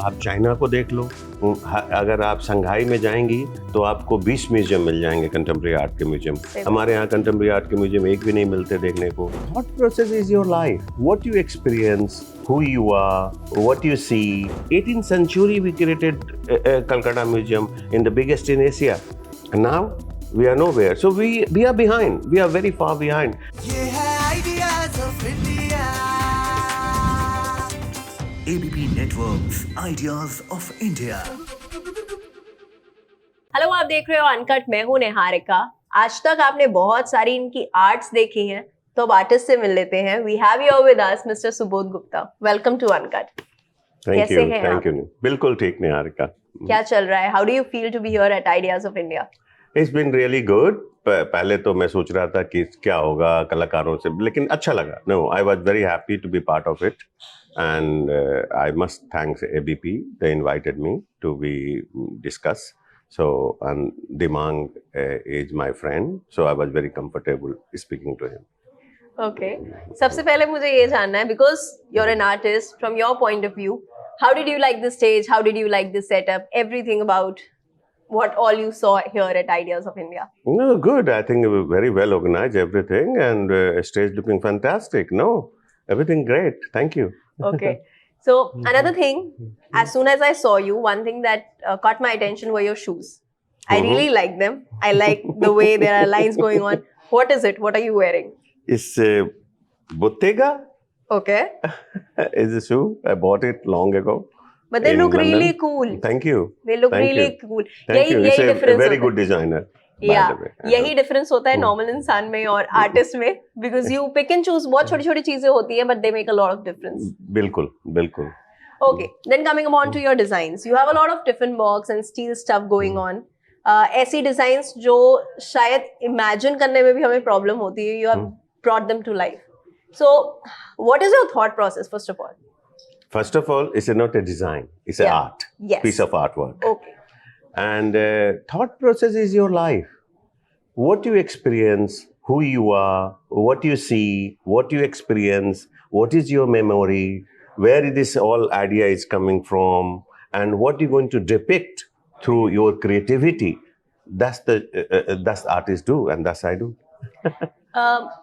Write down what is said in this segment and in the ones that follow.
आप चाइना को देख लो, अगर आप शंघाई में जाएंगी तो आपको 20 म्यूजियम मिल जाएंगे कंटेम्प्रेरी आर्ट के म्यूजियम। हमारे यहाँ कंटेम्प्रेरी आर्ट के म्यूजियम एक भी नहीं मिलते देखने को। Thought process is your life, what you experience, who you are, what you see. 18th century we created Calcutta Museum in the biggest in Asia. And now we are nowhere. So we are behind. We are very far behind. ये है Ideas of India. ABP Networks Ideas of India. Hello, आप देख रहे हो uncut. मैं हूं निहारिका। आज तक आपने बहुत सारी इनकी आर्ट्स देखी हैं, तो अब आर्टिस्ट से मिल लेते हैं। We have here with us mister Subodh Gupta. Welcome to Uncut. Thank you. बिल्कुल ठीक निहारिका। क्या चल रहा है? How do you feel to be here at Ideas of India? It's been really good. पहले तो मैं सोच रहा था कि क्या होगा कलाकारों से, लेकिन अच्छा लगा। No, I was very happy to be part of it and I must thanks ABP, they invited me to be discuss. So, and Dimang is my friend, so I was very comfortable speaking to him. Okay. सबसे पहले मुझे ये जानना है, because you're an artist, from your point of view, how did you like the stage? How did you like the setup? Everything about what all you saw here at Ideas of India. No, good. I think it was very well organized, everything, and stage looking fantastic. No, everything great. Thank you. Okay. So another thing, as soon as I saw you, one thing that caught my attention were your shoes. I really like them. I like the way there are lines going on. What is it? What are you wearing? It's Bottega. Okay. Is a shoe. I bought it long ago. But they in look London. really cool. Thank you. They look Thank really you. cool. Thank you. It's यही a difference very होता good designer. है। by Yeah. the way. यही difference होता है normal इंसान में और artist में, because you pick and choose. बहुत छोटी छोटी चीजें होती है, but they make a lot of difference. बिल्कुल बिल्कुल. Okay, then coming on to your designs, you have a lot of different works and steel stuff going on. ऐसी designs जो शायद imagine करने में भी हमें problem होती है, you have brought them to life. So, what is your thought process, first of all? First of all, it's not a design; it's an art. Yes. Piece of artwork. Okay. And thought process is your life. What you experience, who you are, what you see, what you experience, what is your memory, where this all idea is coming from, and what you're going to depict through your creativity. That's artists do, and that's I do.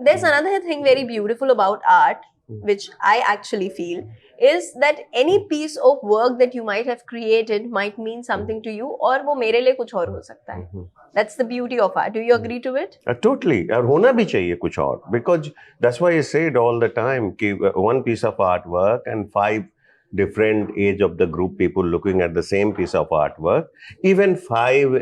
There's another thing very beautiful about art, which I actually feel, is that any piece of work that you might have created might mean something to you, और वो मेरे लिए कुछ और हो सकता है. That's the beauty of art. Do you agree to it? Totally. और होना भी चाहिए कुछ और, because that's why I said all the time कि one piece of artwork and 5 different age of the group people looking at the same piece of artwork, even 5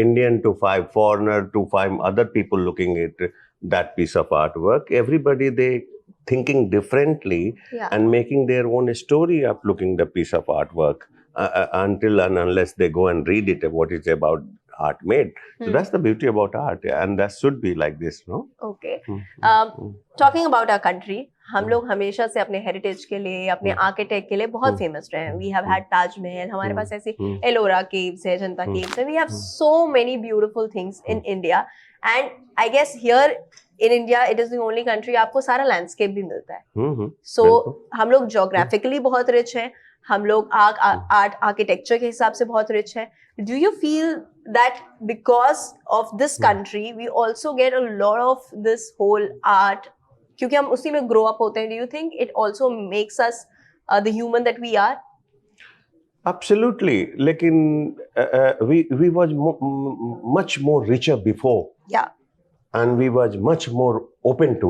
Indian to 5 foreigner to 5 other people looking at that piece of artwork, everybody they thinking differently and making their own story of looking the piece of artwork until and unless they go and read it, what it's about art made. So that's the beauty about art, and that should be like this, no? Okay. Talking about our country, हम लोग हमेशा से अपने heritage के लिए, अपने architect के लिए बहुत फेमस रहे हैं. We have had Taj Mahal, हमारे पास ऐसी एलोरा केव्स है, जनता केव्स है. We have so many beautiful things in India, and I guess here in India it is the only country आपको सारा लैंडस्केप भी मिलता है. So हम लोग जोग्राफिकली बहुत रिच हैं, हम लोग आर्ट आर्किटेक्चर के हिसाब से बहुत रिच हैं. Do you feel that because of this country we also get a lot of this whole art, क्योंकि हम उसी में grow up होते हैं? Do you think it also makes us the human that we are? Absolutely. लेकिन we was much more richer before. Yeah. And we was much more open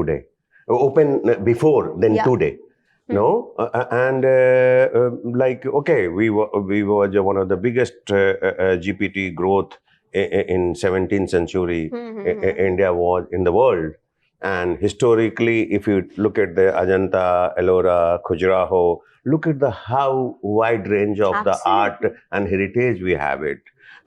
before than today. No, and like okay, we were one of the biggest GPT growth in 17th century. India was in the world, and historically, if you look at the Ajanta, Ellora, Khajuraho, look at the how wide range of the art and heritage we have it.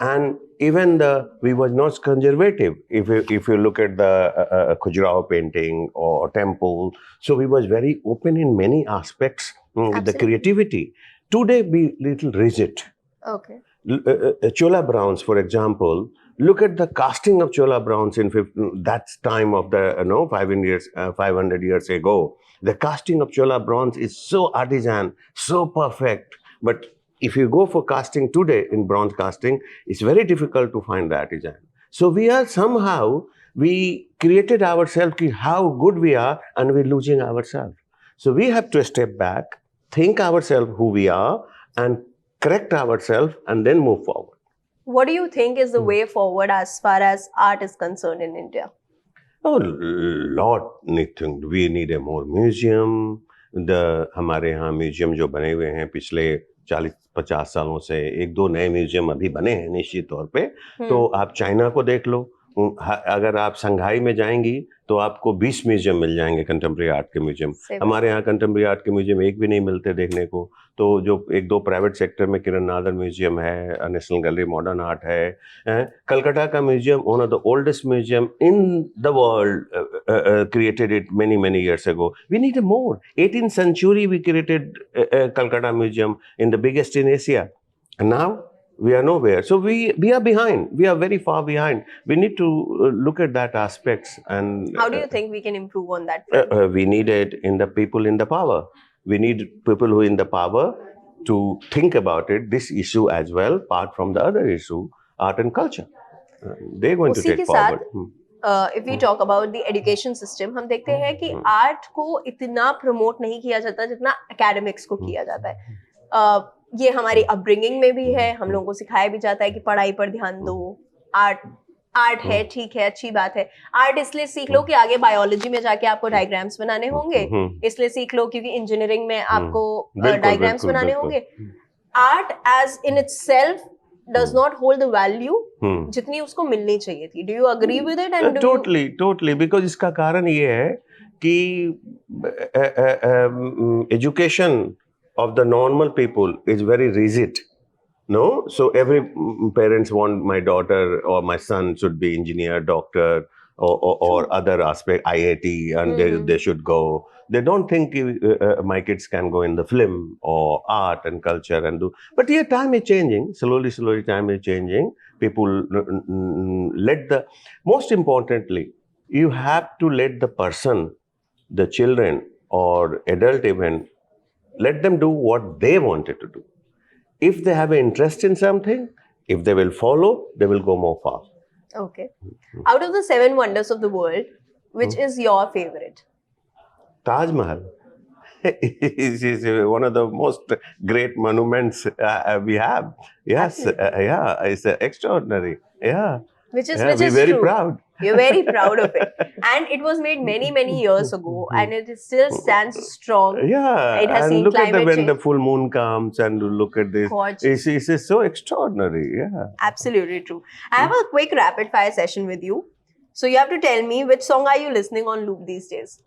And even we was not conservative. If you look at the Khajuraho painting or temple, so we was very open in many aspects with the creativity. Today we little rigid. Okay. Chola Browns, for example, look at the casting of Chola Browns in that time of the 500 years ago. The casting of Chola Browns is so artisan, so perfect. But if you go for casting today in bronze casting, it's very difficult to find the artisan. So we are somehow, we created ourselves how good we are, and we're losing ourselves. So we have to step back, think ourselves who we are, and correct ourselves, and then move forward. What do you think is the way forward as far as art is concerned in India? Oh, lot need to. We need a more museum. हमारे यहाँ museum जो बने हुए हैं पिछले 40-50 सालों से, 1-2 नए म्यूजियम अभी बने हैं निश्चित तौर पे. तो आप चाइना को देख लो, अगर आप संघाई में जाएंगी तो आपको 20 म्यूजियम मिल जाएंगे कंटेम्प्रेरी आर्ट के म्यूजियम. हमारे यहाँ कंटेम्प्रेरी आर्ट के म्यूजियम एक भी नहीं मिलते देखने को. तो जो 1-2 प्राइवेट सेक्टर में किरण नादर म्यूजियम है, नेशनल गैलरी मॉडर्न आर्ट है, कलकत्ता का museum one of the oldest museum in the world, created it many years ago. We need a more. 18th century we created Calcutta museum, in the biggest in Asia, and now we are nowhere. So we are behind. We are very far behind. We need to look at that aspects. And how do you think we can improve on that front? We need it in the people in the power. We need people who are in the power to think about it, this issue as well, apart from the other issue, art and culture. They're going to take forward. If we talk about the education system, हम देखते हैं कि art को इतना promote नहीं किया जाता जितना एकेडमिक्स को किया जाता है. ये हमारी अपब्रिंगिंग में भी है. हम लोगों को सिखाया भी जाता है कि पढ़ाई पर ध्यान दो. आर्ट है, ठीक है, अच्छी बात है. आर्ट इसलिए सीख लो कि आगे बायोलॉजी में जाके आपको डायग्राम्स बनाने होंगे, इसलिए सीख लो क्योंकि इंजीनियरिंग में आपको डायग्राम्स बनाने होंगे. Art as in itself does not hold the value जितनी उसको मिलनी चाहिए थी. Do you agree with it? And totally, because इसका कारण ये है कि education of the normal people is very rigid. No, so every parents want my daughter or my son should be engineer, doctor, or other aspect, IIT, and they should go. They don't think my kids can go in the film or art and culture and do. But yeah, time is changing. Slowly, time is changing. People most importantly, you have to let the person, the children or adult even, let them do what they wanted to do. If they have an interest in something, if they will follow, they will go more far. Okay. Out of the 7 wonders of the world, which is your favorite? Taj Mahal is one of the most great monuments we have. Yes, it's extraordinary. Yeah. Which is we're very proud. You're very proud of it. And it was made many years ago, and it still stands strong. Yeah. It has seen look climate at when change. the full moon comes, and look at this. It's so extraordinary. Yeah. Absolutely true. I have a quick rapid fire session with you. So you have to tell me which song are you listening on loop these days?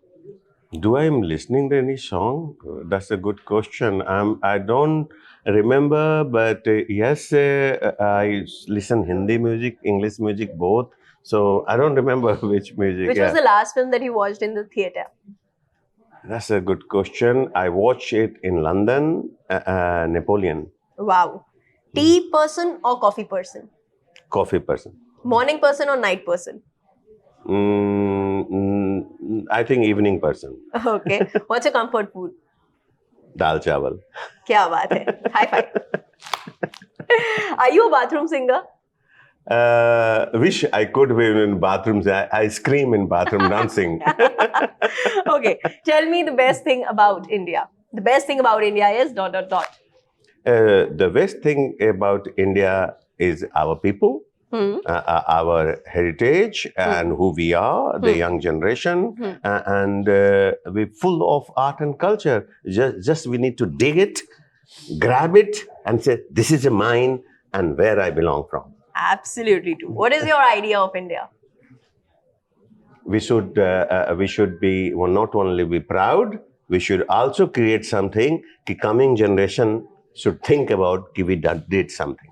Do I am listening to any song? That's a good question. I don't remember, but yes, I listen Hindi music, English music, both. So I don't remember which music. Which was the last film that you watched in the theater? That's a good question. I watched it in London, Napoleon. Wow. Tea person or coffee person? Coffee person. Morning person or night person? I think evening person. Okay. What's your comfort food? Dal chawal. क्या बात है. High five. Are you a bathroom singer? Wish I could be in bathrooms. I scream in bathroom dancing. Okay. Tell me the best thing about India. The best thing about India is ... The best thing about India is our people. Our heritage and who we are, the young generation, and we're full of art and culture. Just we need to dig it, grab it, and say, this is mine and where I belong from. Absolutely true. What is your idea of India? We should be, well, not only be proud, we should also create something the coming generation should think about if we did something.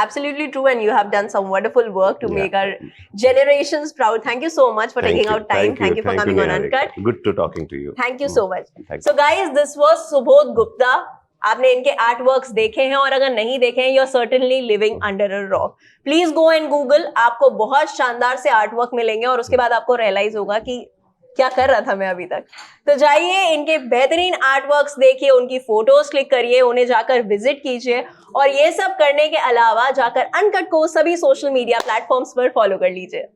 Absolutely true, and you have done some wonderful work to make our generations proud. Thank you so much for taking out time. Thank you for coming on Uncut. Good to talking to you. Thank you so much. So guys, this was Subodh Gupta. आपने इनके art works देखे हैं, और अगर नहीं देखे हैं, you're certainly living under a rock. Please go and Google. आपको बहुत शानदार से आर्ट वर्क मिलेंगे, और उसके बाद आपको रियलाइज होगा कि क्या कर रहा था मैं अभी तक। तो जाइए, इनके बेहतरीन आर्ट वर्क्स देखिए, उनकी फोटोज क्लिक करिए, उन्हें जाकर विजिट कीजिए, और ये सब करने के अलावा जाकर अनकट को सभी सोशल मीडिया प्लेटफॉर्म्स पर फॉलो कर लीजिए।